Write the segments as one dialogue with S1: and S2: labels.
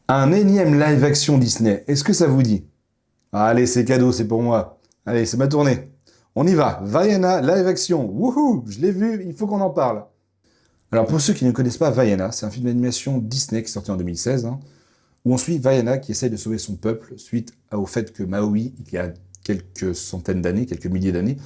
S1: Un énième live-action Disney, est-ce que ça vous dit? Allez, c'est cadeau, c'est pour moi. Allez, c'est ma tournée. On y va. Vaiana, live-action. Wouhou, je l'ai vu, il faut qu'on en parle. Alors, pour ceux qui ne connaissent pas Vaiana, c'est un film d'animation Disney qui est sorti en 2016, où on suit Vaiana qui essaye de sauver son peuple suite au fait que Maui, il y a quelques centaines d'années, quelques milliers d'années,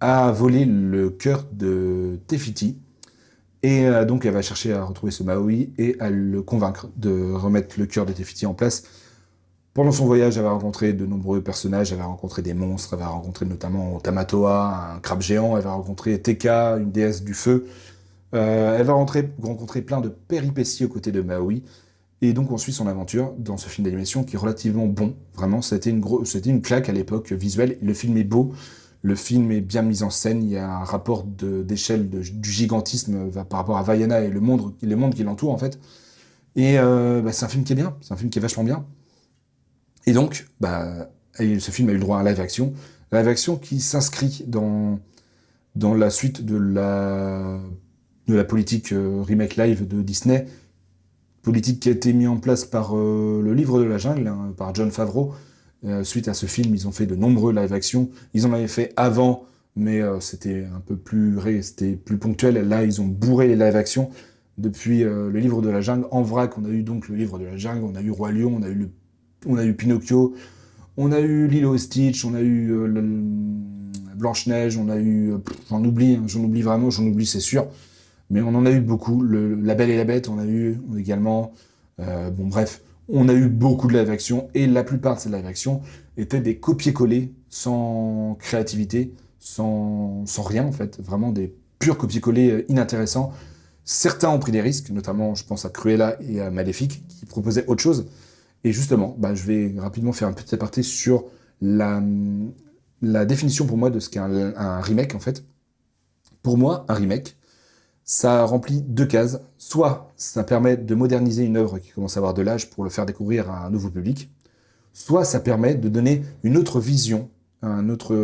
S1: a volé le cœur de Tefiti. Et donc, elle va chercher à retrouver ce Maui et à le convaincre de remettre le cœur de Tefiti en place. Pendant son voyage, elle va rencontrer de nombreux personnages, elle va rencontrer des monstres, elle va rencontrer notamment Tamatoa, un crabe géant, elle va rencontrer Teka, une déesse du feu. Elle va rencontrer plein de péripéties aux côtés de Maui. Et donc on suit son aventure dans ce film d'animation qui est relativement bon. Vraiment, c'était une claque à l'époque visuelle. Le film est beau, le film est bien mis en scène, il y a un rapport d'échelle du gigantisme par rapport à Vaiana et le monde qui l'entoure en fait. Et c'est un film qui est bien, c'est un film qui est vachement bien. Et donc, ce film a eu le droit à un live action qui s'inscrit dans la suite de la politique remake live de Disney, politique qui a été mise en place par le livre de la jungle, par Jon Favreau. Suite à ce film, ils ont fait de nombreux live action. Ils en avaient fait avant, mais c'était plus ponctuel. Là, ils ont bourré les live action depuis le livre de la jungle. En vrac, on a eu donc le livre de la jungle, on a eu Roi Lion, on a eu Pinocchio, on a eu Lilo et Stitch, on a eu Blanche-Neige, on a eu... j'en oublie vraiment, j'en oublie c'est sûr. Mais on en a eu beaucoup. La Belle et la Bête, on a eu également. Bref, on a eu beaucoup de live-action. Et la plupart de ces live-action étaient des copier-coller sans créativité, sans rien en fait. Vraiment des purs copier-coller inintéressants. Certains ont pris des risques, notamment je pense à Cruella et à Maléfique, qui proposaient autre chose. Et justement, je vais rapidement faire un petit aparté sur la, la définition pour moi de ce qu'est un remake, en fait. Pour moi, un remake, ça remplit deux cases. Soit ça permet de moderniser une œuvre qui commence à avoir de l'âge pour le faire découvrir à un nouveau public, soit ça permet de donner une autre vision, un autre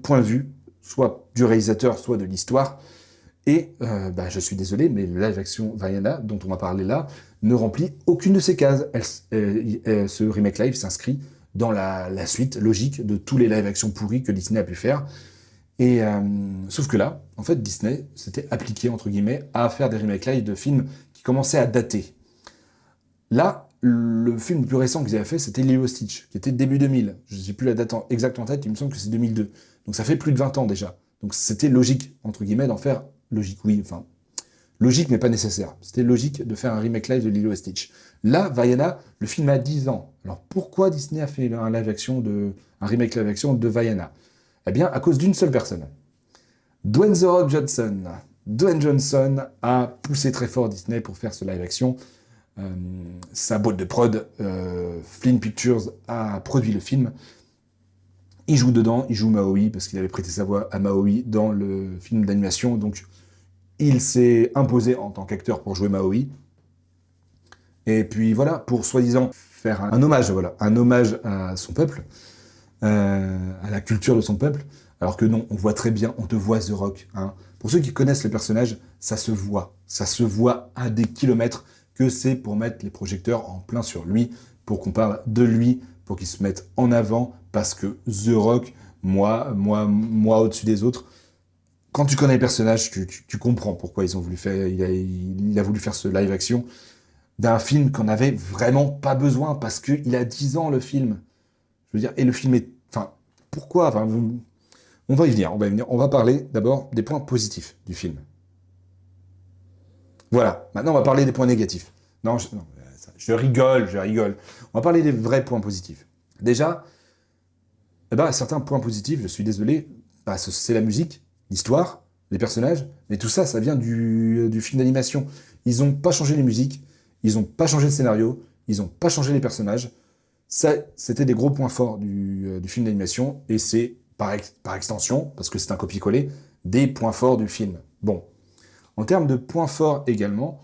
S1: point de vue, soit du réalisateur, soit de l'histoire. Et je suis désolé, mais le live action Vaiana, dont on va parler là, ne remplit aucune de ces cases. Ce remake live s'inscrit dans la suite logique de tous les live action pourris que Disney a pu faire. Et sauf que là, en fait, Disney s'était appliqué, entre guillemets, à faire des remakes live de films qui commençaient à dater. Là, le film le plus récent qu'ils avaient fait, c'était Lilo et Stitch, qui était début 2000. Je n'ai plus la date exacte en tête, il me semble que c'est 2002. Donc ça fait plus de 20 ans déjà. Donc c'était logique, entre guillemets, d'en faire... Logique, oui, enfin... Logique, mais pas nécessaire. C'était logique de faire un remake live de Lilo et Stitch. Là, Vaiana, le film a 10 ans. Alors pourquoi Disney a fait un remake live action de Vaiana? Eh bien, à cause d'une seule personne. Dwayne The Rock Johnson. Dwayne Johnson a poussé très fort Disney pour faire ce live action. Sa boîte de prod, Flynn Pictures, a produit le film. Il joue dedans, il joue Maui, parce qu'il avait prêté sa voix à Maui dans le film d'animation. Donc, il s'est imposé en tant qu'acteur pour jouer Maui. Et puis voilà, pour soi-disant faire un hommage, un hommage à son peuple, à la culture de son peuple. Alors que non, on voit très bien, on te voit The Rock. Pour ceux qui connaissent le personnage, ça se voit. Ça se voit à des kilomètres que c'est pour mettre les projecteurs en plein sur lui, pour qu'on parle de lui, pour qu'il se mette en avant, parce que The Rock, moi au-dessus des autres, quand tu connais le personnage, tu comprends pourquoi ils ont voulu faire, il a voulu faire ce live action d'un film qu'on n'avait vraiment pas besoin, parce qu'il a 10 ans le film. Je veux dire, et le film est... Enfin, pourquoi on va y venir, on va y venir. On va parler d'abord des points positifs du film. Voilà, maintenant on va parler des points négatifs. Non, je rigole, je rigole. On va parler des vrais points positifs. Déjà, certains points positifs, je suis désolé, c'est la musique, l'histoire, les personnages, mais tout ça, ça vient du film d'animation. Ils n'ont pas changé les musiques, ils n'ont pas changé le scénario, ils n'ont pas changé les personnages. Ça, c'était des gros points forts du film d'animation, et c'est, par extension, parce que c'est un copier-coller, des points forts du film. Bon. En termes de points forts également,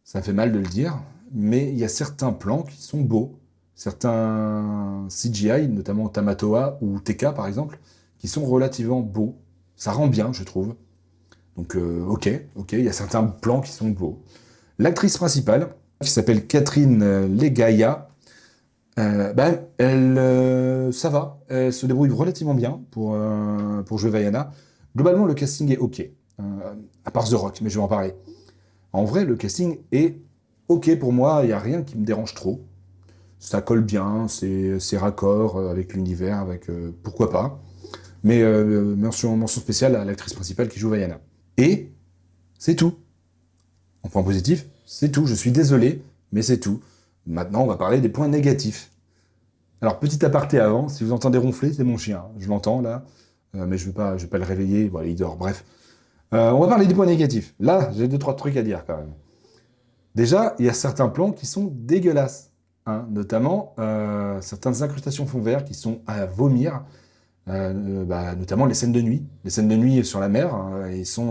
S1: ça fait mal de le dire, mais il y a certains plans qui sont beaux, certains CGI, notamment Tamatoa ou Teka par exemple, qui sont relativement beaux. Ça rend bien, je trouve. Donc ok, il y a certains plans qui sont beaux. L'actrice principale, qui s'appelle Catherine Legaya. Ça va, elle se débrouille relativement bien pour jouer Vaiana. Globalement, le casting est ok, à part The Rock, mais je vais en parler. En vrai, le casting est ok pour moi, il n'y a rien qui me dérange trop. Ça colle bien, c'est raccord avec l'univers, pourquoi pas. Mais mention spéciale à l'actrice principale qui joue Vaiana. Et c'est tout. En point positif, c'est tout. Je suis désolé, mais c'est tout. Maintenant, on va parler des points négatifs. Alors, petit aparté avant, si vous entendez ronfler, c'est mon chien. Je l'entends là, mais je vais pas le réveiller. Voilà, il dort. Bref, on va parler des points négatifs. Là, j'ai deux trois trucs à dire quand même. Déjà, il y a certains plans qui sont dégueulasses, hein, notamment certaines incrustations fond vert qui sont à vomir. Notamment les scènes de nuit. Les scènes de nuit sur la mer, hein,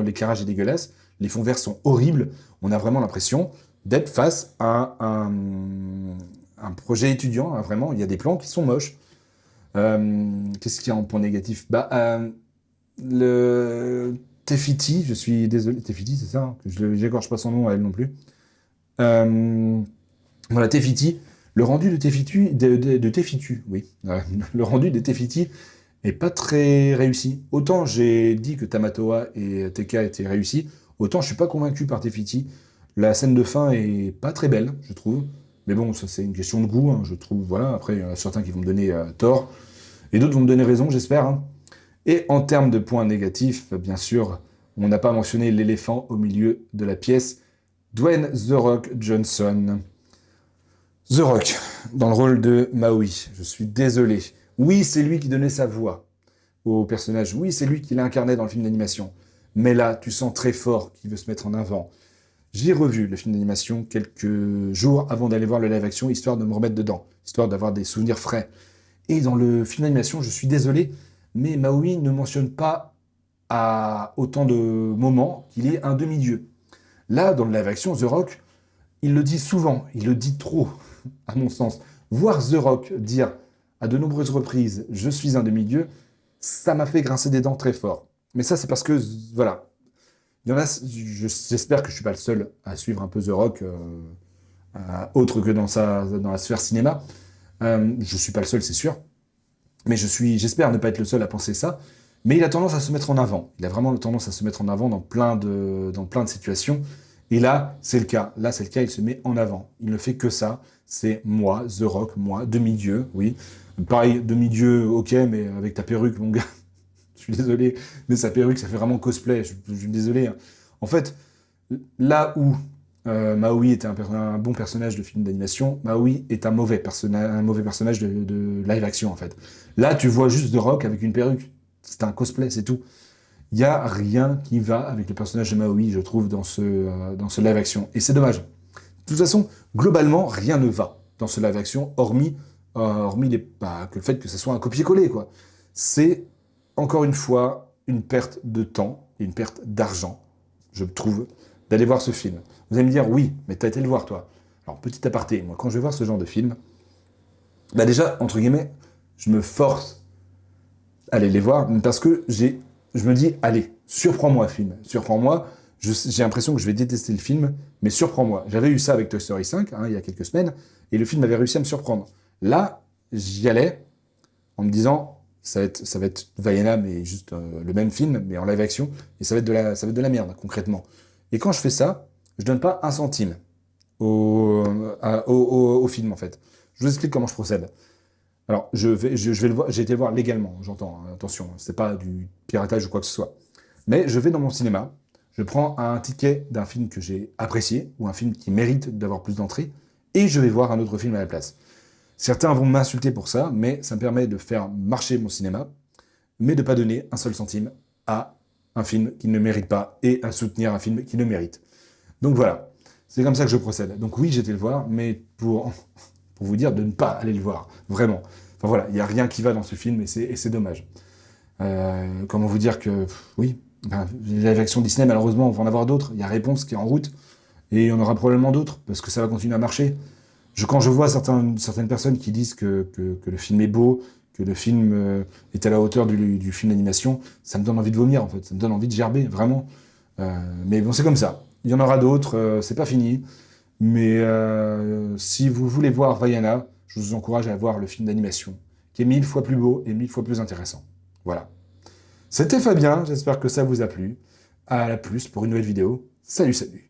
S1: l'éclairage est dégueulasse, les fonds verts sont horribles. On a vraiment l'impression d'être face à un projet étudiant, hein, vraiment. Il y a des plans qui sont moches. Qu'est-ce qu'il y a en point négatif? Le Tefiti, je suis désolé, Tefiti, c'est ça, hein, que je n'égorge pas son nom à elle non plus. Voilà, Tefiti. Le rendu de Tefitu, oui. Le rendu de Tefiti est pas très réussi. Autant j'ai dit que Tamatoa et TK étaient réussis, autant je suis pas convaincu par Tefiti. La scène de fin est pas très belle, je trouve. Mais bon, ça c'est une question de goût, hein, je trouve. Voilà, après, il y en a certains qui vont me donner tort, et d'autres vont me donner raison, j'espère. Hein. Et en termes de points négatifs, bien sûr, on n'a pas mentionné l'éléphant au milieu de la pièce, Dwayne The Rock Johnson. The Rock, dans le rôle de Maui. Je suis désolé. Oui, c'est lui qui donnait sa voix au personnage. Oui, c'est lui qui l'incarnait dans le film d'animation. Mais là, tu sens très fort qu'il veut se mettre en avant. J'ai revu le film d'animation quelques jours avant d'aller voir le live action, histoire de me remettre dedans, histoire d'avoir des souvenirs frais. Et dans le film d'animation, je suis désolé, mais Maui ne mentionne pas à autant de moments qu'il est un demi-dieu. Là, dans le live action, The Rock, il le dit souvent, il le dit trop, à mon sens. Voir The Rock dire à de nombreuses reprises « je suis un demi-dieu », ça m'a fait grincer des dents très fort. Mais ça, c'est parce que, voilà, il y en a, j'espère que je ne suis pas le seul à suivre un peu The Rock, autre que dans la sphère cinéma. Je ne suis pas le seul, c'est sûr. Mais j'espère ne pas être le seul à penser ça. Mais il a tendance à se mettre en avant. Il a vraiment tendance à se mettre en avant dans plein de situations. Et là, c'est le cas. Là, c'est le cas, il se met en avant. Il ne fait que ça. C'est moi, The Rock, moi, demi-dieu, oui. Pareil, demi-dieu, ok, mais avec ta perruque, mon gars. Je suis désolé, mais sa perruque, ça fait vraiment cosplay. Je suis désolé. Hein. En fait, là où Maui était un bon personnage de film d'animation, Maui est un mauvais personnage de live action, en fait. Là, tu vois juste The Rock avec une perruque. C'est un cosplay, c'est tout. Il n'y a rien qui va avec le personnage de Maui, je trouve, dans ce live action. Et c'est dommage. De toute façon, globalement, rien ne va dans ce live action, hormis que le fait que ce soit un copier-coller, quoi. C'est, encore une fois, une perte de temps et une perte d'argent, je trouve, d'aller voir ce film. Vous allez me dire, oui, mais t'as été le voir, toi. Alors, petit aparté, moi, quand je vais voir ce genre de film, déjà, entre guillemets, je me force à aller les voir, parce que je me dis, allez, surprends-moi, film, surprends-moi. J'ai l'impression que je vais détester le film, mais surprends-moi. J'avais eu ça avec Toy Story 5, hein, il y a quelques semaines, et le film avait réussi à me surprendre. Là, j'y allais en me disant, ça va être Vaiana, mais juste le même film, mais en live action, et ça va être de la merde, concrètement. Et quand je fais ça, je donne pas un centime au film, en fait. Je vous explique comment je procède. Alors, je vais le voir, j'ai été le voir légalement, j'entends, hein, attention, c'est pas du piratage ou quoi que ce soit. Mais je vais dans mon cinéma, je prends un ticket d'un film que j'ai apprécié, ou un film qui mérite d'avoir plus d'entrées, et je vais voir un autre film à la place. Certains vont m'insulter pour ça, mais ça me permet de faire marcher mon cinéma, mais de ne pas donner un seul centime à un film qui ne mérite pas, et à soutenir un film qui le mérite. Donc voilà, c'est comme ça que je procède. Donc oui, j'ai été le voir, mais pour vous dire de ne pas aller le voir, vraiment. Enfin voilà, il n'y a rien qui va dans ce film, et c'est dommage. Comment vous dire que, oui, les live-action Disney, malheureusement, on va en avoir d'autres. Il y a Réponse qui est en route, et il y en aura probablement d'autres, parce que ça va continuer à marcher. Quand je vois certaines personnes qui disent que le film est beau, que le film est à la hauteur du film d'animation, ça me donne envie de vomir, en fait. Ça me donne envie de gerber, vraiment. Mais bon, c'est comme ça. Il y en aura d'autres, c'est pas fini. Mais si vous voulez voir Vaiana, je vous encourage à voir le film d'animation, qui est 1000 fois plus beau et 1000 fois plus intéressant. Voilà. C'était Fabien, j'espère que ça vous a plu. À la plus pour une nouvelle vidéo. Salut, salut.